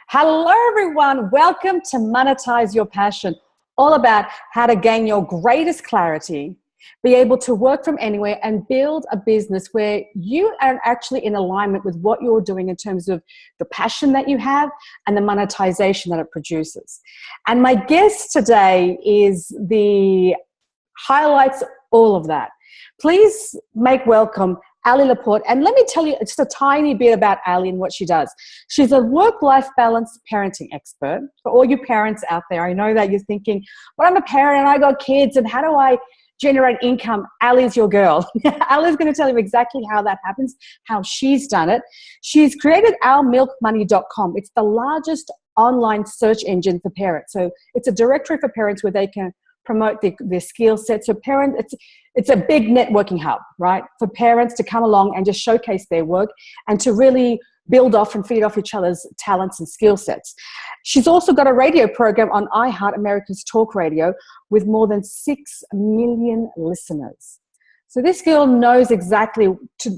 Hello, everyone. Welcome to Monetize Your Passion, all about how to gain your greatest clarity, be able to work from anywhere and build a business where you are actually in alignment with what you're doing in terms of the passion that you have and the monetization that it produces. And my guest today highlights all of that. Please make welcome Ali Laporte. And let me tell you just a tiny bit about Ali and what she does. She's a work-life balance parenting expert. For all you parents out there, I know that you're thinking, well, I'm a parent and I got kids and how do I generate income? Ali's your girl. Ali's going to tell you exactly how that happens, how she's done it. She's created milkmancom. It's the largest online search engine for parents. So it's a directory for parents where they can promote their skill sets. So parents, it's a big networking hub, right? For parents to come along and just showcase their work and to really build off and feed off each other's talents and skill sets. She's also got a radio program on iHeart, America's Talk Radio, with more than 6 million listeners. So this girl knows exactly to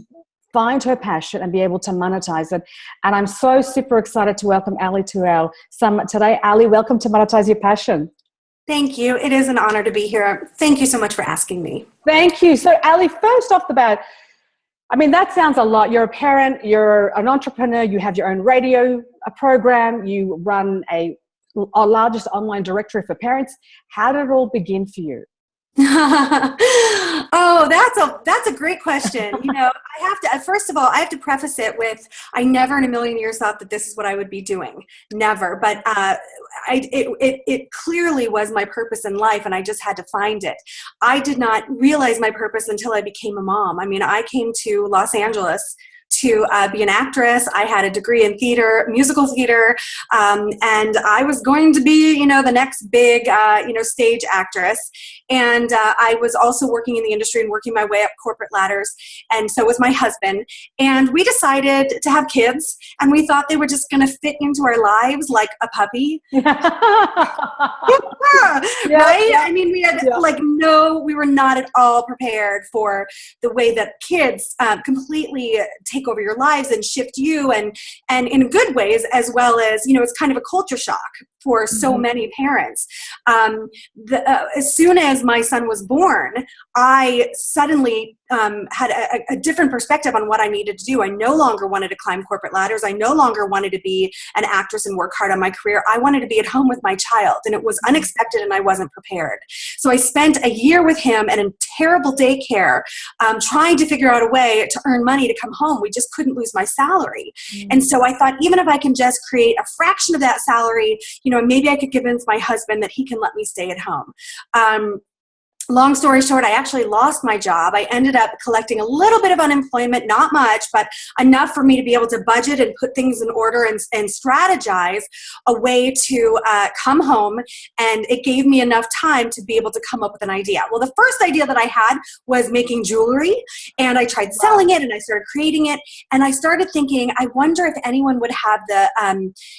find her passion and be able to monetize it. And I'm so super excited to welcome Ali to our summit today. Ali, welcome to Monetize Your Passion. Thank you. It is an honor to be here. Thank you so much for asking me. Thank you. So Ali, first off the bat, I mean, that sounds a lot. You're a parent, you're an entrepreneur, you have your own radio program, you run a largest online directory for parents. How did it all begin for you? Oh, that's a great question. First of all, I have to preface it with, I never in a million years thought that this is what I would be doing. Never. But it clearly was my purpose in life, and I just had to find it. I did not realize my purpose until I became a mom. I mean, I came to Los Angeles to be an actress. I had a degree in theater, musical theater, and I was going to be, the next big, stage actress. And I was also working in the industry and working my way up corporate ladders. And so was my husband. And we decided to have kids, and we thought they were just going to fit into our lives like a puppy. Right? I mean, we were not at all prepared for the way that kids completely take over your lives and shift you and in good ways, as well as, it's kind of a culture shock for so many parents. As soon as my son was born, I suddenly had a different perspective on what I needed to do. I no longer wanted to climb corporate ladders. I no longer wanted to be an actress and work hard on my career. I wanted to be at home with my child, and it was unexpected and I wasn't prepared. So I spent a year with him in a terrible daycare, trying to figure out a way to earn money to come home. We just couldn't lose my salary. And so I thought, even if I can just create a fraction of that salary, maybe I could convince my husband that he can let me stay at home. Long story short, I actually lost my job. I ended up collecting a little bit of unemployment, not much, but enough for me to be able to budget and put things in order and strategize a way to come home. And it gave me enough time to be able to come up with an idea. Well, the first idea that I had was making jewelry, and I tried selling it and I started creating it. And I started thinking, I wonder if anyone would have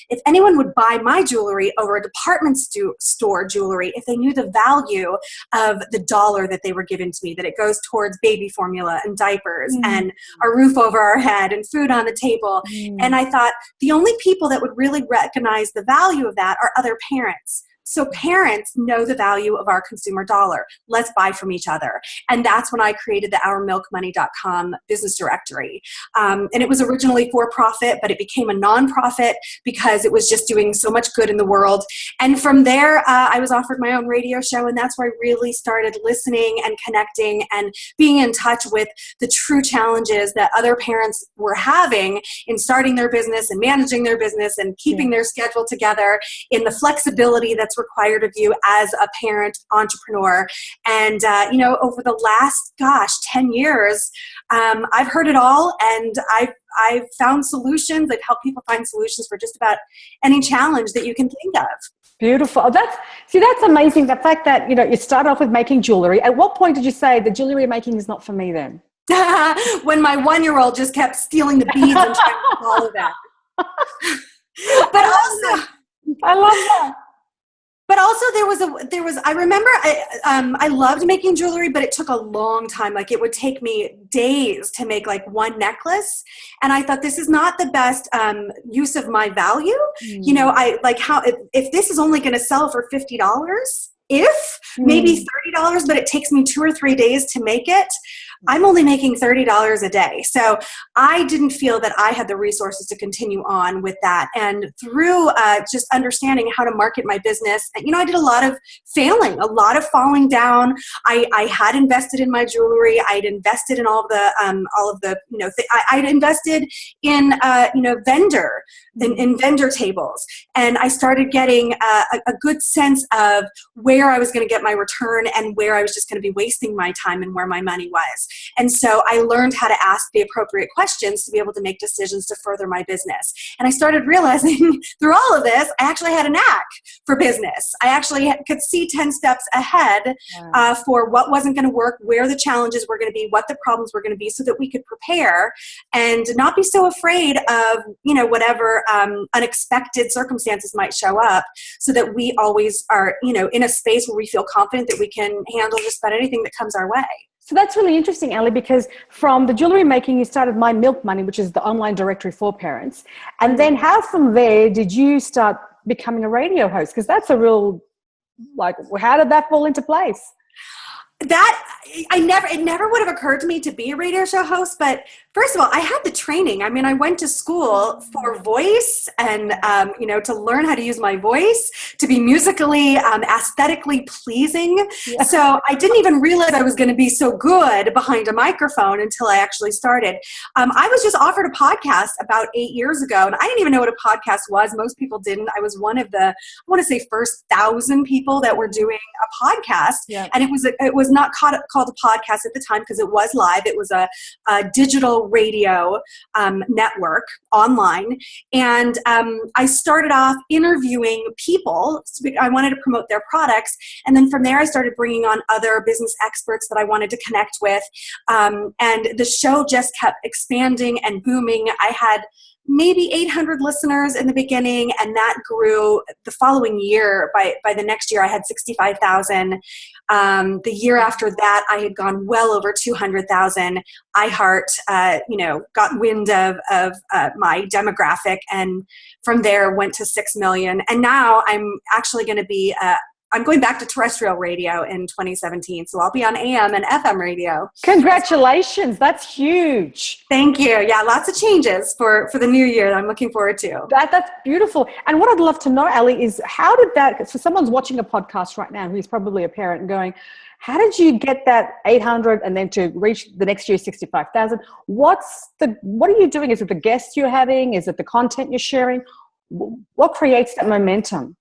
if anyone would buy my jewelry over a department store jewelry if they knew the value of the dollar that they were given to me, that it goes towards baby formula and diapers and a roof over our head and food on the table. And I thought the only people that would really recognize the value of that are other parents. So parents know the value of our consumer dollar. Let's buy from each other. And that's when I created the milkmancom business directory. And it was originally for profit, but it became a nonprofit because it was just doing so much good in the world. And from there, I was offered my own radio show, and that's where I really started listening and connecting and being in touch with the true challenges that other parents were having in starting their business and managing their business and keeping their schedule together, in the flexibility that's required of you as a parent entrepreneur. And, over the last, 10 years, I've heard it all, and I've found solutions. I've helped people find solutions for just about any challenge that you can think of. Beautiful. That's amazing. The fact that, you start off with making jewelry. At what point did you say the jewelry making is not for me then? When my 1-year-old just kept stealing the beads and trying to follow that. But also, I love that. But also I remember I loved making jewelry, but it took a long time. Like it would take me days to make like one necklace. And I thought this is not the best use of my value. You know, I like if this is only going to sell for $50, maybe $30, but it takes me 2 or 3 days to make it, I'm only making $30 a day. So I didn't feel that I had the resources to continue on with that. And through just understanding how to market my business, you know, I did a lot of failing, a lot of falling down. I had invested in my jewelry. I'd invested in all of the, you know, I'd invested in, you know, in vendor tables. And I started getting a good sense of where I was going to get my return and where I was just going to be wasting my time and where my money was. And so I learned how to ask the appropriate questions to be able to make decisions to further my business. And I started realizing through all of this, I actually had a knack for business. I actually could see 10 steps ahead for what wasn't going to work, where the challenges were going to be, what the problems were going to be, so that we could prepare and not be so afraid of, you know, whatever unexpected circumstances might show up, so that we always are, you know, in a space where we feel confident that we can handle just about anything that comes our way. So that's really interesting, Ali, because from the jewelry making, you started My Milk Money, which is the online directory for parents. And then how from there did you start becoming a radio host? Because that's a real, like, how did that fall into place? It never would have occurred to me to be a radio show host, but first of all, I had the training. I mean, I went to school for voice and, you know, to learn how to use my voice, to be musically, aesthetically pleasing. Yeah. So I didn't even realize I was going to be so good behind a microphone until I actually started. I was just offered a podcast about 8 years ago, and I didn't even know what a podcast was. Most people didn't. I was one of the, I want to say, first 1,000 people that were doing a podcast. Yeah. And it was not called a podcast at the time because it was live. It was a digital radio network online. And I started off interviewing people. I wanted to promote their products. And then from there, I started bringing on other business experts that I wanted to connect with. And the show just kept expanding and booming. I had maybe 800 listeners in the beginning, and that grew the following year. By the next year, I had 65,000. The year after that, I had gone well over 200,000. iHeart, you know, got wind of my demographic, and from there went to 6 million. And now I'm actually going to be I'm going back to terrestrial radio in 2017, so I'll be on AM and FM radio. Congratulations, that's huge. Thank you. Yeah, lots of changes for the new year that I'm looking forward to. That's beautiful. And what I'd love to know, Ali, is how did that, so someone's watching a podcast right now who's probably a parent and going, how did you get that 800 and then to reach the next year 65,000? What are you doing? Is it the guests you're having? Is it the content you're sharing? What creates that momentum?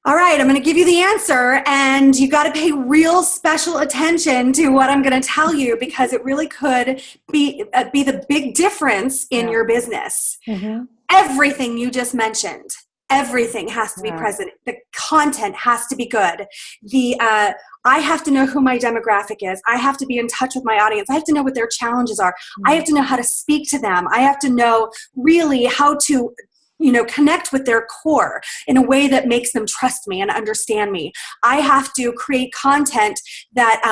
All right, I'm going to give you the answer, and you got to pay real special attention to what I'm going to tell you, because it really could be the big difference in your business. Mm-hmm. Everything you just mentioned, everything has to be present. The content has to be good. I have to know who my demographic is. I have to be in touch with my audience. I have to know what their challenges are. Mm-hmm. I have to know how to speak to them. I have to know really how to, you know, connect with their core in a way that makes them trust me and understand me. I have to create content that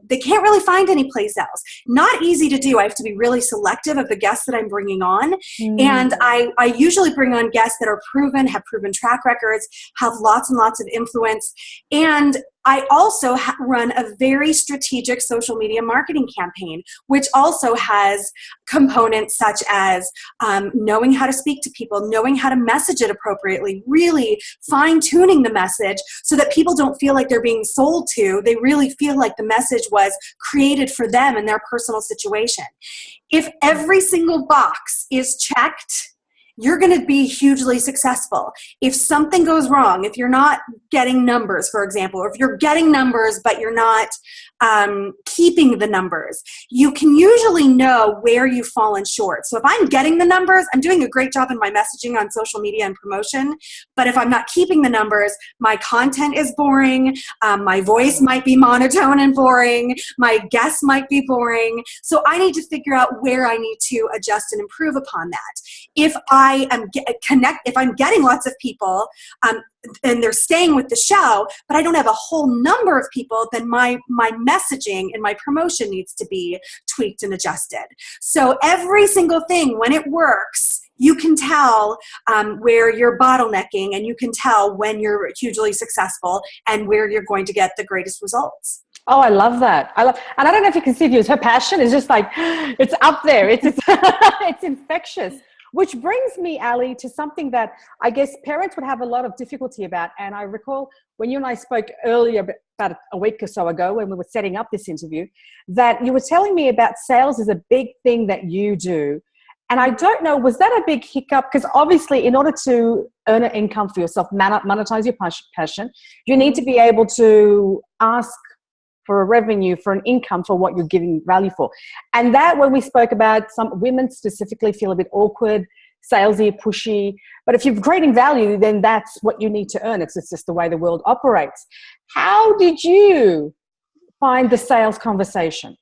they can't really find anyplace else. Not easy to do. I have to be really selective of the guests that I'm bringing on. Mm. And I usually bring on guests that are proven, have proven track records, have lots and lots of influence. And I also run a very strategic social media marketing campaign, which also has components such as knowing how to speak to people, knowing how to message it appropriately, really fine-tuning the message so that people don't feel like they're being sold to. They really feel like the message was created for them in their personal situation. If every single box is checked, you're going to be hugely successful. If something goes wrong, if you're not getting numbers, for example, or if you're getting numbers but you're not keeping the numbers, you can usually know where you've fallen short. So if I'm getting the numbers, I'm doing a great job in my messaging on social media and promotion. But if I'm not keeping the numbers, my content is boring, my voice might be monotone and boring, my guests might be boring. So I need to figure out where I need to adjust and improve upon that. If I'm getting lots of people, and they're staying with the show, but I don't have a whole number of people, then my messaging and my promotion needs to be tweaked and adjusted. So every single thing, when it works, you can tell where you're bottlenecking, and you can tell when you're hugely successful and where you're going to get the greatest results. Oh, I love that. And I don't know if you can see views. Her passion is just like, it's up there. It's it's infectious. Which brings me, Ali, to something that I guess parents would have a lot of difficulty about. And I recall when you and I spoke earlier, about a week or so ago, when we were setting up this interview, that you were telling me about sales is a big thing that you do. And I don't know, was that a big hiccup? Because obviously, in order to earn an income for yourself, monetize your passion, you need to be able to ask for a revenue, for an income for what you're giving value for. And that, when we spoke about, some women specifically feel a bit awkward, salesy, pushy. But if you're creating value, then that's what you need to earn. It's just the way the world operates. How did you find the sales conversation?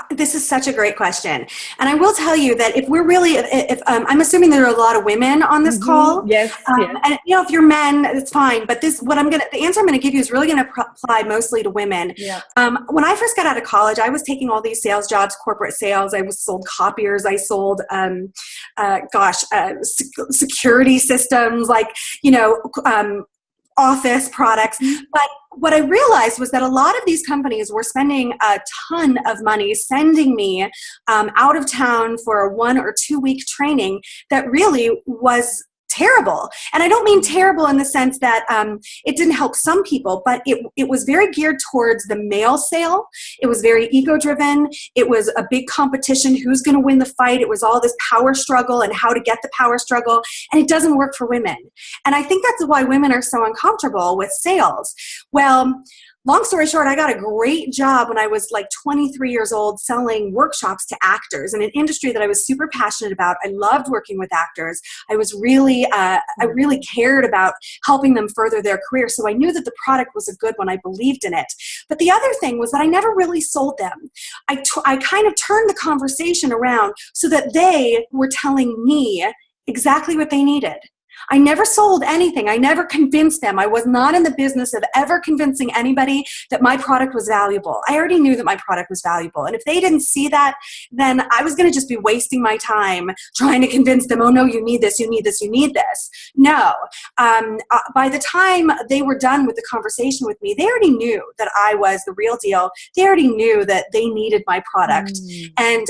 This is such a great question. And I will tell you that if we're really, I'm assuming there are a lot of women on this call. Yes, yes. And if you're men, it's fine. But the answer I'm going to give you is really going to apply mostly to women. Yeah. When I first got out of college, I was taking all these sales jobs, corporate sales. I sold copiers. I sold, security systems, office products. But what I realized was that a lot of these companies were spending a ton of money sending me out of town for a 1 or 2 week training that really was terrible. And I don't mean terrible in the sense that it didn't help some people, but it was very geared towards the male sale. It was very ego driven. It was a big competition. Who's going to win the fight? It was all this power struggle and how to get the power struggle. And it doesn't work for women. And I think that's why women are so uncomfortable with sales. Well, long story short, I got a great job when I was like 23 years old selling workshops to actors in an industry that I was super passionate about. I loved working with actors. I really cared about helping them further their career. So I knew that the product was a good one. I believed in it. But the other thing was that I never really sold them. I kind of turned the conversation around so that they were telling me exactly what they needed. I never sold anything. I never convinced them. I was not in the business of ever convincing anybody that my product was valuable. I already knew that my product was valuable. And if they didn't see that, then I was going to just be wasting my time trying to convince them, oh no, you need this, you need this, you need this. No. By the time they were done with the conversation with me, they already knew that I was the real deal. They already knew that they needed my product. And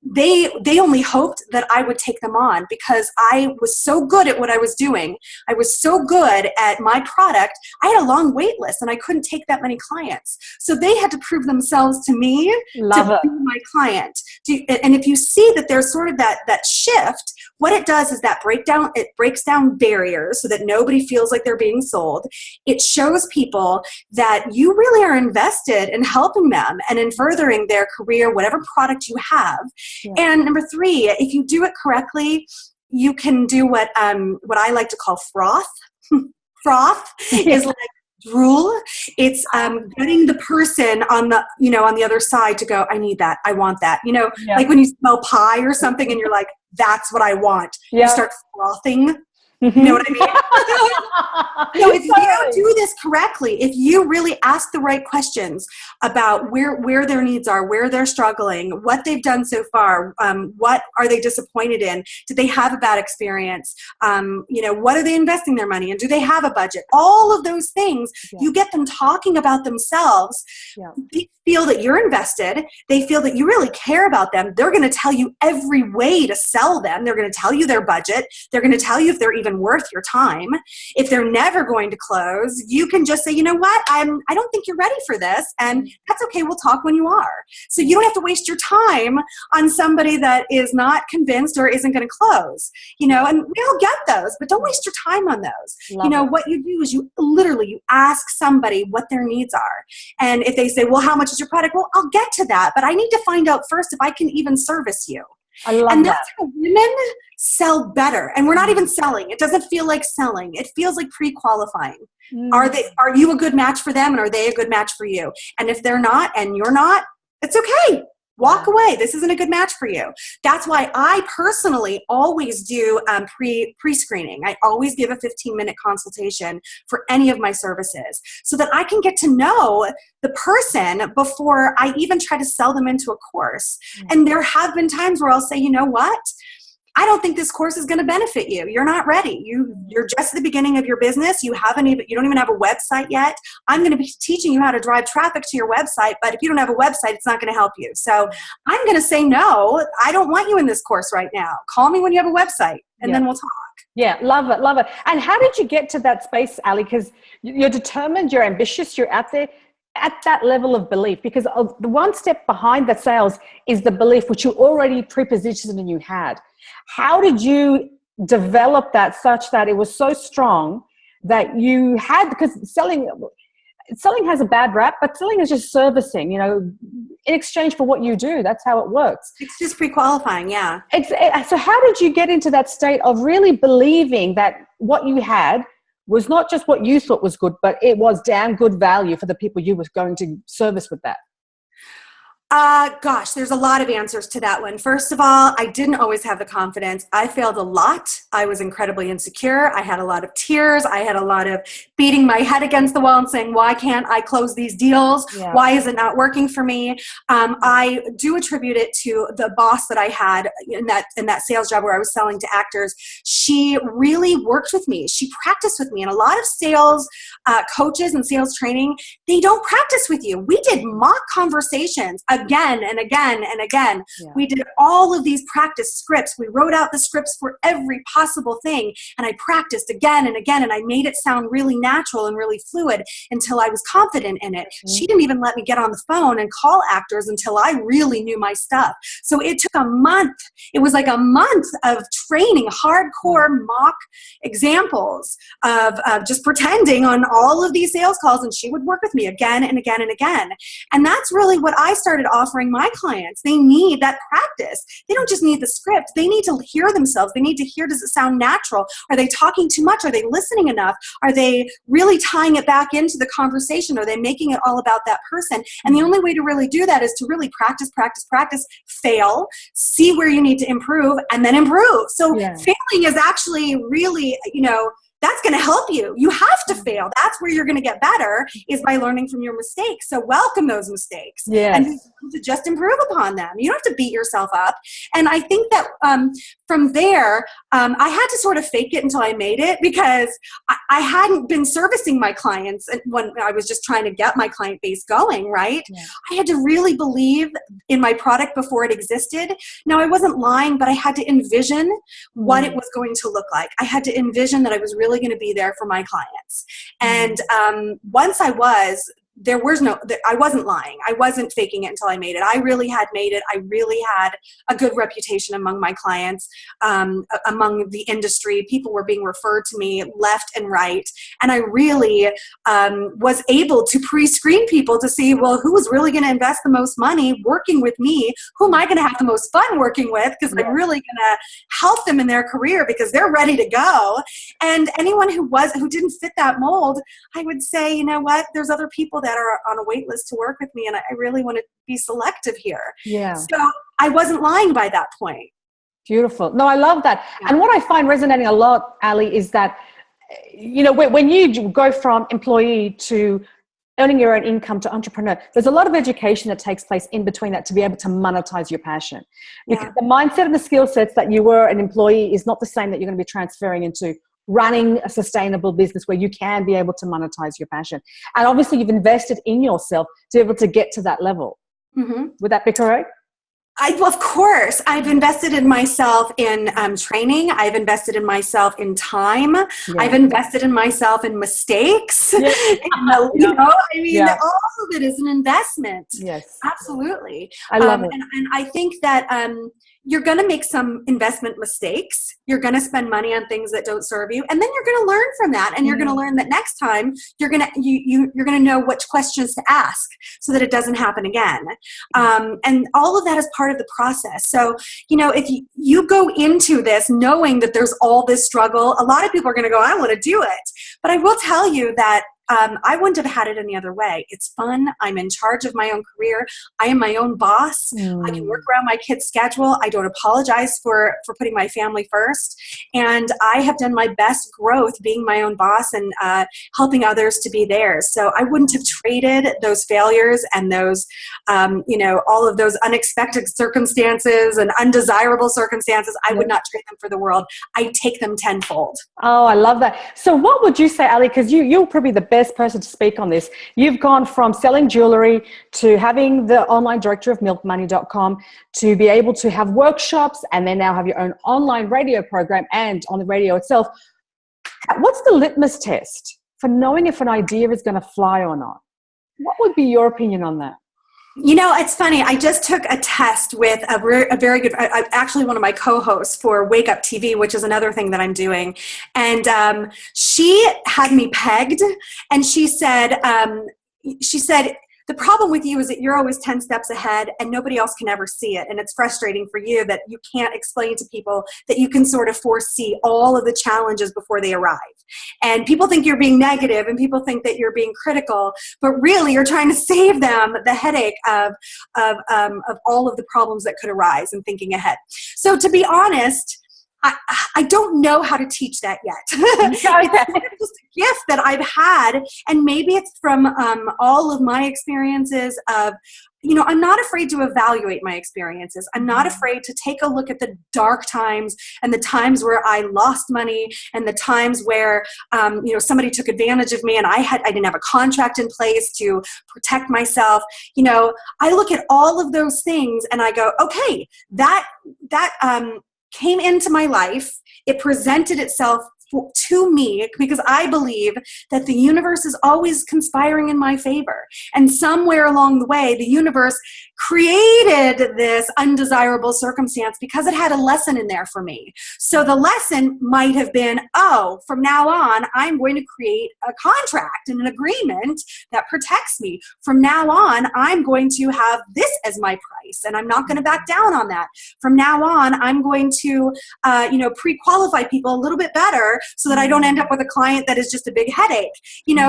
they only hoped that I would take them on because I was so good at what I was doing. I was so good at my product. I had a long wait list and I couldn't take that many clients. So they had to prove themselves to me to be my client. And if you see that there's sort of that shift, what it does is it breaks down barriers so that nobody feels like they're being sold. It shows people that you really are invested in helping them and in furthering their career, whatever product you have. Yeah. And number 3, if you do it correctly, you can do what I like to call froth. Froth is like drool. It's getting the person on the other side to go, I need that. I want that. Like when you smell pie or something and you're like, that's what I want. You start frothing. You know what I mean? So if you do this correctly, if you really ask the right questions about where their needs are, where they're struggling, what they've done so far, what are they disappointed in? Did they have a bad experience? What are they investing their money in? Do they have a budget? All of those things, you get them talking about themselves. They feel that you're invested. They feel that you really care about them. They're going to tell you every way to sell them. They're going to tell you their budget. They're going to tell you if they're even worth your time. If they're never going to close, you can just say, you know what, I don't think you're ready for this. And that's okay. We'll talk when you are. So you don't have to waste your time on somebody that is not convinced or isn't going to close, and we all get those, but don't waste your time on those. What you do is you ask somebody what their needs are. And if they say, well, how much is your product? Well, I'll get to that, but I need to find out first if I can even service you. I love and that's how women sell better. And we're not even selling. It doesn't feel like selling. It feels like pre-qualifying. Are you a good match for them, and are they a good match for you? And if they're not and you're not, it's okay. Walk away. This isn't a good match for you. That's why I personally always do pre-screening. I always give a 15-minute consultation for any of my services so that I can get to know the person before I even try to sell them into a course. And there have been times where I'll say, you know what? I don't think this course is going to benefit you. You're not ready. You're just at the beginning of your business. You don't even have a website yet. I'm going to be teaching you how to drive traffic to your website, but if you don't have a website, it's not going to help you. So I'm going to say, no, I don't want you in this course right now. Call me when you have a website and then we'll talk. Yeah, love it, love it. And how did you get to that space, Ali? Because you're determined, you're ambitious, you're out there at that level of belief, because the one step behind the sales is the belief which you already pre-positioned and you had. How did you develop that such that it was so strong that you had, because selling has a bad rap, but selling is just servicing, in exchange for what you do. That's how it works. It's just pre-qualifying, yeah. So how did you get into that state of really believing that what you had was not just what you thought was good, but it was damn good value for the people you were going to service with that? Gosh, there's a lot of answers to that one. First of all, I didn't always have the confidence. I failed a lot. I was incredibly insecure. I had a lot of tears. I had a lot of beating my head against the wall and saying, why can't I close these deals? Yeah. Why is it not working for me? I do attribute it to the boss that I had in that sales job where I was selling to actors. She really worked with me. She practiced with me. And a lot of sales coaches and sales training, they don't practice with you. We did mock conversations again and again and again. Yeah. We did all of these practice scripts. We wrote out the scripts for every possible thing. And I practiced again and again. And I made it sound really natural and really fluid until I was confident in it. Mm-hmm. She didn't even let me get on the phone and call actors until I really knew my stuff. So it took a month. It was like a month of training, hardcore mock examples of just pretending on all of these sales calls. And she would work with me again and again and again. And that's really what I started offering my clients. They need that practice. They don't just need the script. They need to hear themselves. They need to hear, does it sound natural? Are they talking too much? Are they listening enough? Are they really tying it back into the conversation? Are they making it all about that person? And the only way to really do that is to really practice, fail, see where you need to improve, and then improve. So failing is actually really, that's going to help you. You have to fail. That's where you're going to get better, is by learning from your mistakes. So welcome those mistakes and to just improve upon them. You don't have to beat yourself up. And I think that from there, I had to sort of fake it until I made it, because I hadn't been servicing my clients when I was just trying to get my client base going, right? Yeah. I had to really believe in my product before it existed. Now, I wasn't lying, but I had to envision what it was going to look like. I had to envision that I was really going to be there for my clients. And once I wasn't lying. I wasn't faking it until I made it. I really had made it. I really had a good reputation among my clients, among the industry. People were being referred to me left and right. And I really was able to pre-screen people to see, well, who was really going to invest the most money working with me? Who am I going to have the most fun working with? Because I'm really going to help them in their career because they're ready to go. And anyone who didn't fit that mold, I would say, you know what? There's other people that are on a wait list to work with me, and I really want to be selective here. Yeah. So I wasn't lying by that point. Beautiful. No, I love that. Yeah. And what I find resonating a lot, Ali, is that, when you go from employee to earning your own income to entrepreneur, there's a lot of education that takes place in between that to be able to monetize your passion. Because the mindset and the skill sets that you were an employee is not the same that you're going to be transferring into running a sustainable business where you can be able to monetize your passion. And obviously you've invested in yourself to be able to get to that level. Mm-hmm. Would that be correct? Of course. I've invested in myself in training. I've invested in myself in time. Yeah. I've invested in myself in mistakes. Yeah. All of it is an investment. Yes. Absolutely. I love it. And I think that you're going to make some investment mistakes. You're going to spend money on things that don't serve you. And then you're going to learn from that. And you're going to learn that next time you're going to know which questions to ask so that it doesn't happen again. And all of that is part of the process. So, if you go into this knowing that there's all this struggle, a lot of people are going to go, I want to do it. But I will tell you that I wouldn't have had it any other way. It's fun. I'm in charge of my own career. I am my own boss. I can work around my kids' schedule. I don't apologize for putting my family first. And I have done my best growth being my own boss and helping others to be theirs. So I wouldn't have traded those failures and those, all of those unexpected circumstances and undesirable circumstances. I would not trade them for the world. I take them tenfold. Oh, I love that. So what would you say, Ali, because you're probably the best person to speak on this. You've gone from selling jewellery to having the online director of milkmoney.com to be able to have workshops and then now have your own online radio program and on the radio itself. What's the litmus test for knowing if an idea is going to fly or not? What would be your opinion on that? It's funny. I just took a test with a very good, actually one of my co-hosts for Wake Up TV, which is another thing that I'm doing. And she had me pegged, and she said, the problem with you is that you're always 10 steps ahead and nobody else can ever see it. And it's frustrating for you that you can't explain to people that you can sort of foresee all of the challenges before they arrive. And people think you're being negative and people think that you're being critical, but really you're trying to save them the headache of all of the problems that could arise and thinking ahead. So to be honest, I don't know how to teach that yet. It's sort of just a gift that I've had, and maybe it's from all of my experiences of, I'm not afraid to evaluate my experiences. I'm not afraid to take a look at the dark times and the times where I lost money and the times where, somebody took advantage of me and I didn't have a contract in place to protect myself. I look at all of those things and I go, okay, that came into my life. It presented itself to me because I believe that the universe is always conspiring in my favor. And somewhere along the way, the universe created this undesirable circumstance because it had a lesson in there for me. So the lesson might have been, from now on, I'm going to create a contract and an agreement that protects me. From now on, I'm going to have this as my price, and I'm not going to back down on that. From now on, I'm going to, pre-qualify people a little bit better so that I don't end up with a client that is just a big headache.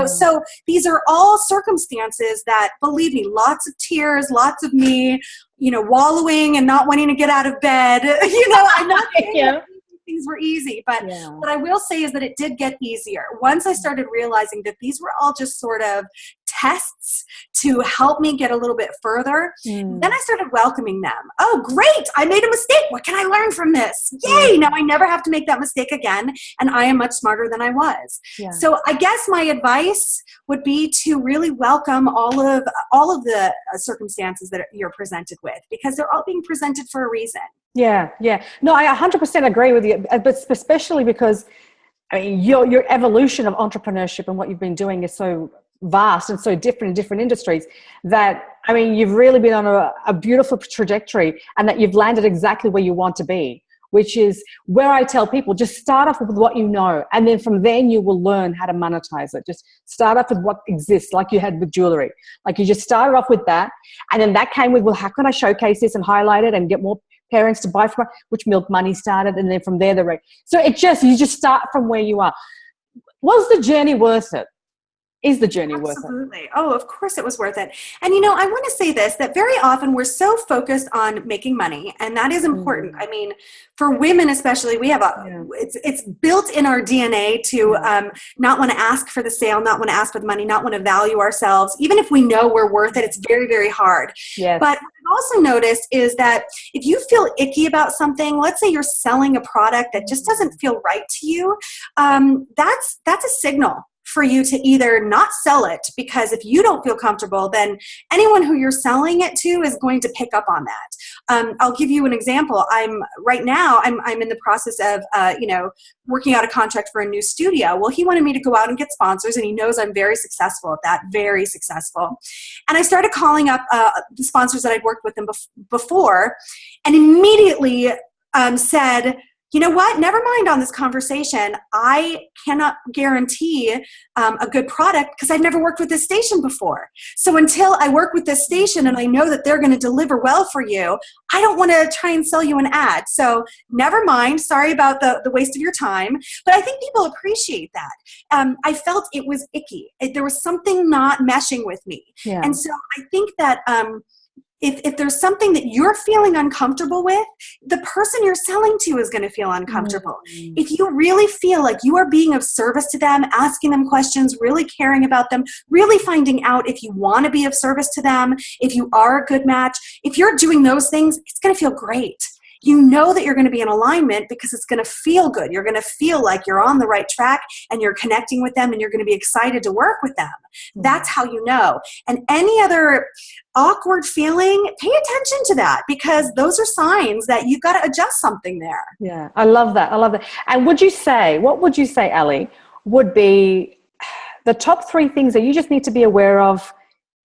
So these are all circumstances that, believe me, lots of tears, lots of me, wallowing and not wanting to get out of bed. I'm not saying things were easy, but what I will say is that it did get easier once I started realizing that these were all just sort of tests to help me get a little bit further. Then I started welcoming them. Oh, great. I made a mistake. What can I learn from this? Yay. Now I never have to make that mistake again. And I am much smarter than I was. So I guess my advice would be to really welcome all of the circumstances that you're presented with, because they're all being presented for a reason. Yeah. No, I 100% agree with you, but especially because your evolution of entrepreneurship and what you've been doing is so vast and so different in different industries that, you've really been on a beautiful trajectory, and that you've landed exactly where you want to be, which is where I tell people, just start off with what you know, and then from then you will learn how to monetize it. Just start off with what exists, like you had with jewelry. Like you just started off with that, and then that came with, well, how can I showcase this and highlight it and get more parents to buy from it, which Milk Money started, and then from there so you just start from where you are. Was the journey worth it? Is the journey worth it? Absolutely. Oh, of course it was worth it. And I want to say this, that very often we're so focused on making money, and that is important. For women especially, we have it's built in our DNA to not want to ask for the sale, not want to ask for the money, not want to value ourselves. Even if we know we're worth it, it's very, very hard. Yes. But what I've also noticed is that if you feel icky about something, let's say you're selling a product that just doesn't feel right to you, that's a signal for you to either not sell it, because if you don't feel comfortable, then anyone who you're selling it to is going to pick up on that. I'll give you an example. Right now I'm in the process of, working out a contract for a new studio. Well, he wanted me to go out and get sponsors, and he knows I'm very successful at that, very successful. And I started calling up the sponsors that I'd worked with them before, and immediately said, you know what? Never mind on this conversation. I cannot guarantee a good product because I've never worked with this station before. So until I work with this station and I know that they're going to deliver well for you, I don't want to try and sell you an ad. So never mind. Sorry about the waste of your time. But I think people appreciate that. I felt it was icky. There was something not meshing with me. Yeah. And so I think that if there's something that you're feeling uncomfortable with, the person you're selling to is going to feel uncomfortable. Mm-hmm. If you really feel like you are being of service to them, asking them questions, really caring about them, really finding out if you want to be of service to them, if you are a good match, if you're doing those things, it's going to feel great. You know that you're going to be in alignment because it's going to feel good. You're going to feel like you're on the right track and you're connecting with them and you're going to be excited to work with them. That's how you know. And any other awkward feeling, pay attention to that because those are signs that you've got to adjust something there. Yeah, I love that. I love that. And what would you say, Ali, would be the top 3 things that you just need to be aware of,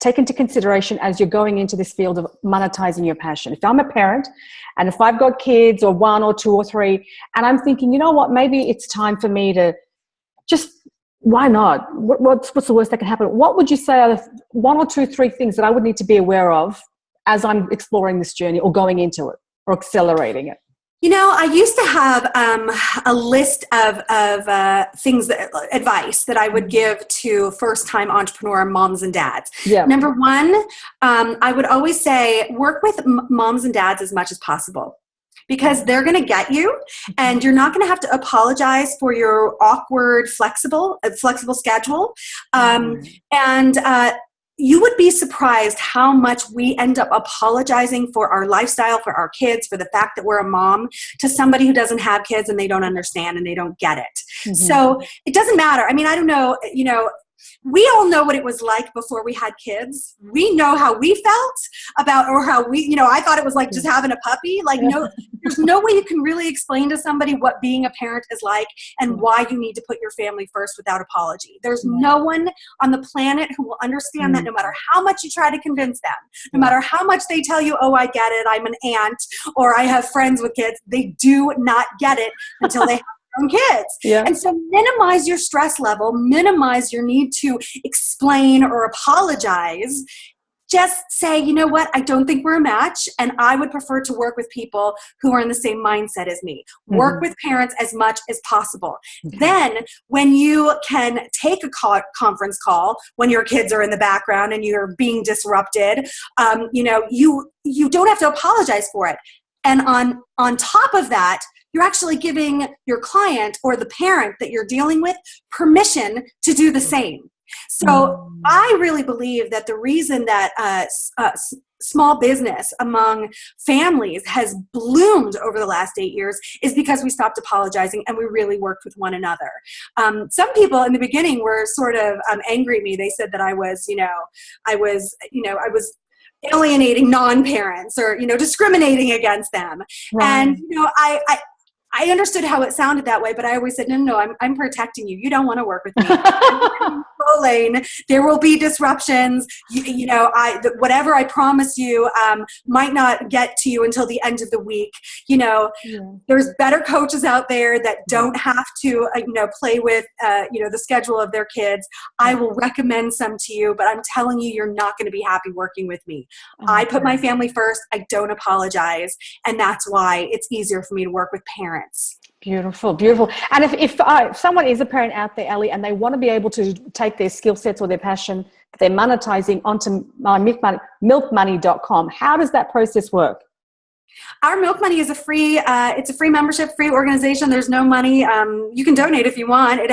take into consideration as you're going into this field of monetizing your passion? If I'm a parent and if I've got kids or 1 or 2 or 3, and I'm thinking, you know what, maybe it's time for me to just, why not? What's the worst that can happen? What would you say are 1 or 2, 3 things that I would need to be aware of as I'm exploring this journey or going into it or accelerating it? You know, I used to have a list of things, advice that I would give to first-time entrepreneur moms and dads. Yeah. Number 1, I would always say work with moms and dads as much as possible because they're going to get you and you're not going to have to apologize for your awkward, flexible schedule. You would be surprised how much we end up apologizing for our lifestyle, for our kids, for the fact that we're a mom to somebody who doesn't have kids and they don't understand and they don't get it. Mm-hmm. So it doesn't matter. I mean, I don't know, we all know what it was like before we had kids. We know how we felt about, or how we, I thought it was like just having a puppy. Like, no, there's no way you can really explain to somebody what being a parent is like and why you need to put your family first without apology. There's no one on the planet who will understand that no matter how much you try to convince them, no matter how much they tell you, oh, I get it, I'm an aunt, or I have friends with kids, they do not get it until they have kids. Yeah. And so minimize your stress level, minimize your need to explain or apologize. Just say, you know what, I don't think we're a match and I would prefer to work with people who are in the same mindset as me. Work with parents as much as possible. Then when you can take a conference call when your kids are in the background and you're being disrupted, you don't have to apologize for it. And on top of that, you're actually giving your client or the parent that you're dealing with permission to do the same. So I really believe that the reason that small business among families has bloomed over the last 8 years is because we stopped apologizing and we really worked with one another. Some people in the beginning were sort of angry at me. They said that I was alienating non-parents or, discriminating against them. Right. And, I understood how it sounded that way, but I always said, no, I'm protecting you. You don't want to work with me. Lane, there will be disruptions. Whatever I promise you might not get to you until the end of the week. There's better coaches out there that don't have to, play with, the schedule of their kids. I will recommend some to you, but I'm telling you, you're not going to be happy working with me. I put my family first. I don't apologize. And that's why it's easier for me to work with parents. Beautiful, beautiful. And if someone is a parent out there, Ali, and they want to be able to take their skill sets or their passion that they're monetizing onto milkmoney.com, how does that process work? Our Milk Money is a free membership, free organization. There's no money. You can donate if you want. It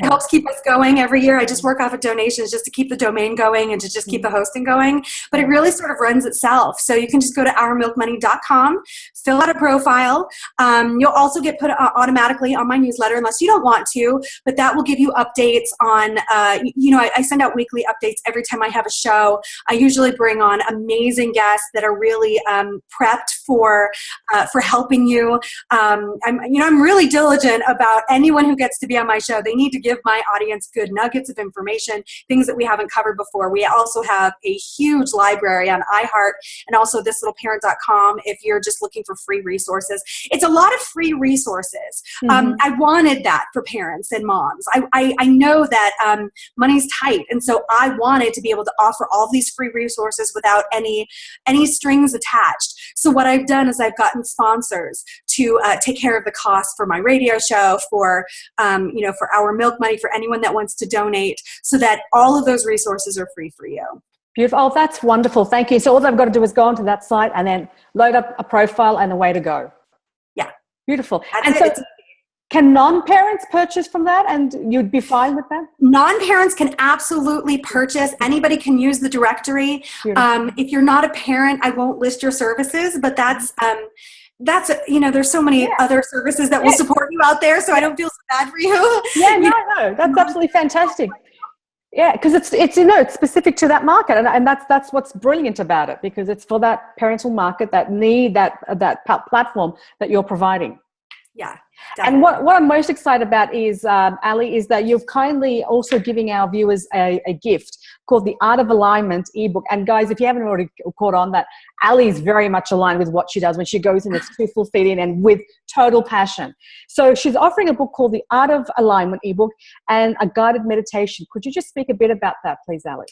helps keep us going every year. I just work off of donations just to keep the domain going and to just keep the hosting going. But it really sort of runs itself. So you can just go to ourmilkmoney.com, fill out a profile. You'll also get put automatically on my newsletter unless you don't want to, but that will give you updates on, I send out weekly updates every time I have a show. I usually bring on amazing guests that are really proud prepped for helping you. I'm really diligent about anyone who gets to be on my show. They need to give my audience good nuggets of information, things that we haven't covered before. We also have a huge library on iHeart and also thislittleparent.com if you're just looking for free resources. It's a lot of free resources. I wanted that for parents and moms. I know that money's tight, and so I wanted to be able to offer all these free resources without any strings attached. So what I've done is I've gotten sponsors to take care of the cost for my radio show, for our milk money, for anyone that wants to donate, so that all of those resources are free for you. Beautiful. Oh, that's wonderful. Thank you. So all I've got to do is go onto that site and then load up a profile and away to go. Yeah. Beautiful. And so can non-parents purchase from that and you'd be fine with that? Non-parents can absolutely purchase. Anybody can use the directory. If you're not a parent, I won't list your services, but that's there's so many other services that will support you out there, so I don't feel so bad for you. Yeah, no, that's absolutely fantastic. Yeah, because it's specific to that market, and that's what's brilliant about it, because it's for that parental market that need that platform that you're providing. Yeah. Definitely. And what I'm most excited about is, Ali, is that you're kindly also giving our viewers a gift called the Art of Alignment ebook. And guys, if you haven't already caught on that, Ali is very much aligned with what she does. When she goes in, it's 2 full feet in and with total passion. So she's offering a book called the Art of Alignment ebook and a guided meditation. Could you just speak a bit about that, please, Ali?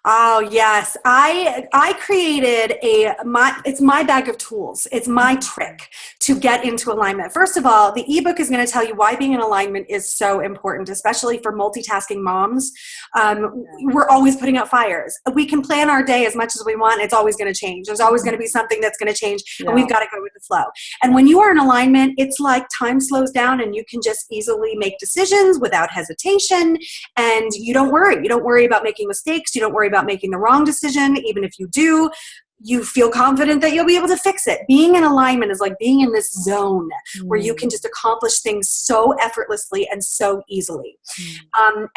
Oh, yes. I created it's my bag of tools. It's my trick to get into alignment. First of all, the ebook is going to tell you why being in alignment is so important, especially for multitasking moms. We're always putting out fires. We can plan our day as much as we want. It's always going to change. There's always going to be something that's going to change, and we've got to go with the flow. And when you are in alignment, it's like time slows down and you can just easily make decisions without hesitation, and you don't worry. You don't worry about making mistakes. You don't worry about making the wrong decision. Even if you do, you feel confident that you'll be able to fix it. Being in alignment is like being in this zone where you can just accomplish things so effortlessly and so easily.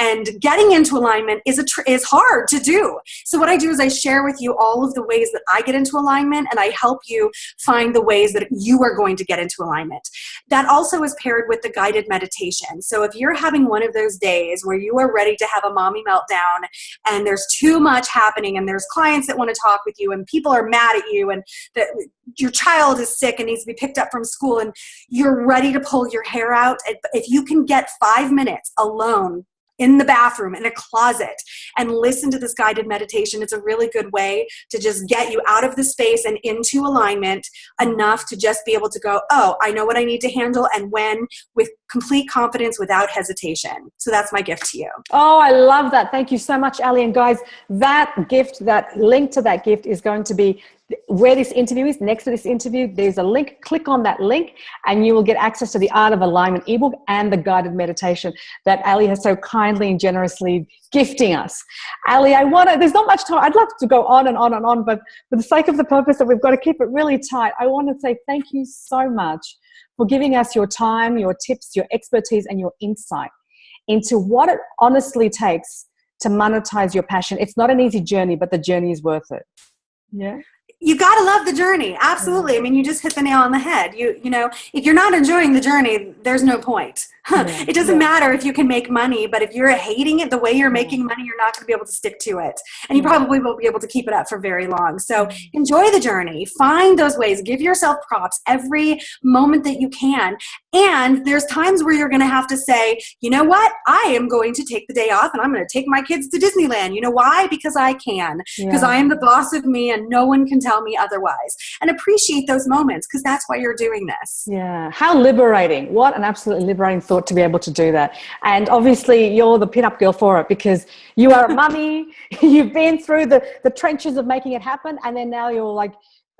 And getting into alignment is hard to do. So what I do is I share with you all of the ways that I get into alignment, and I help you find the ways that you are going to get into alignment. That also is paired with the guided meditation. So if you're having one of those days where you are ready to have a mommy meltdown and there's too much happening and there's clients that want to talk with you and people are mad at you and that your child is sick and needs to be picked up from school and you're ready to pull your hair out, if you can get 5 minutes alone in the bathroom, in a closet, and listen to this guided meditation, it's a really good way to just get you out of the space and into alignment enough to just be able to go, oh, I know what I need to handle and when, with complete confidence, without hesitation. So that's my gift to you. Oh, I love that. Thank you so much, Ali. And guys, that gift, that link to that gift is going to be where this interview is. Next to this interview, there's a link. Click on that link and you will get access to the Art of Alignment ebook and the guided meditation that Ali has so kindly and generously gifting us. Ali, there's not much time. I'd love to go on and on and on, but for the sake of the purpose that we've got to keep it really tight, I want to say thank you so much for giving us your time, your tips, your expertise, and your insight into what it honestly takes to monetize your passion. It's not an easy journey, but the journey is worth it. Yeah. You got to love the journey. Absolutely. I mean, you just hit the nail on the head. You know, if you're not enjoying the journey, there's no point. It doesn't matter if you can make money, but if you're hating it the way you're making money, you're not going to be able to stick to it. And you probably won't be able to keep it up for very long. So enjoy the journey. Find those ways. Give yourself props every moment that you can. And there's times where you're going to have to say, you know what? I am going to take the day off and I'm going to take my kids to Disneyland. You know why? Because I can. Because I am the boss of me and no one can tell me otherwise. And appreciate those moments because that's why you're doing this. Yeah. How liberating. What an absolutely liberating thought to be able to do that. And obviously you're the pin-up girl for it because you are a mummy. You've been through the trenches of making it happen. And then now you're like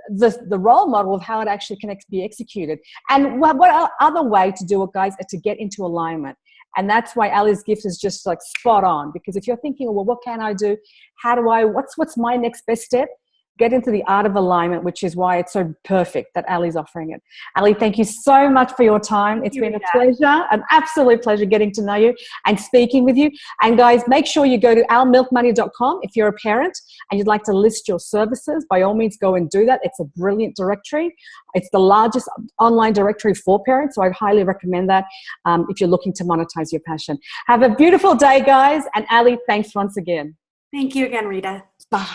the role model of how it actually can be executed. And what other way to do it, guys, is to get into alignment. And that's why Ali's gift is just like spot on. Because if you're thinking, well, what can I do? How do I, what's my next best step? get into the art of alignment, which is why it's so perfect that Ali's offering it. Ali, thank you so much for your time. It's been a pleasure, an absolute pleasure getting to know you and speaking with you. And guys, make sure you go to ourmilkmoney.com if you're a parent and you'd like to list your services. By all means, go and do that. It's a brilliant directory. It's the largest online directory for parents, so I'd highly recommend that if you're looking to monetize your passion. Have a beautiful day, guys. And Ali, thanks once again. Thank you again, Rita. Bye.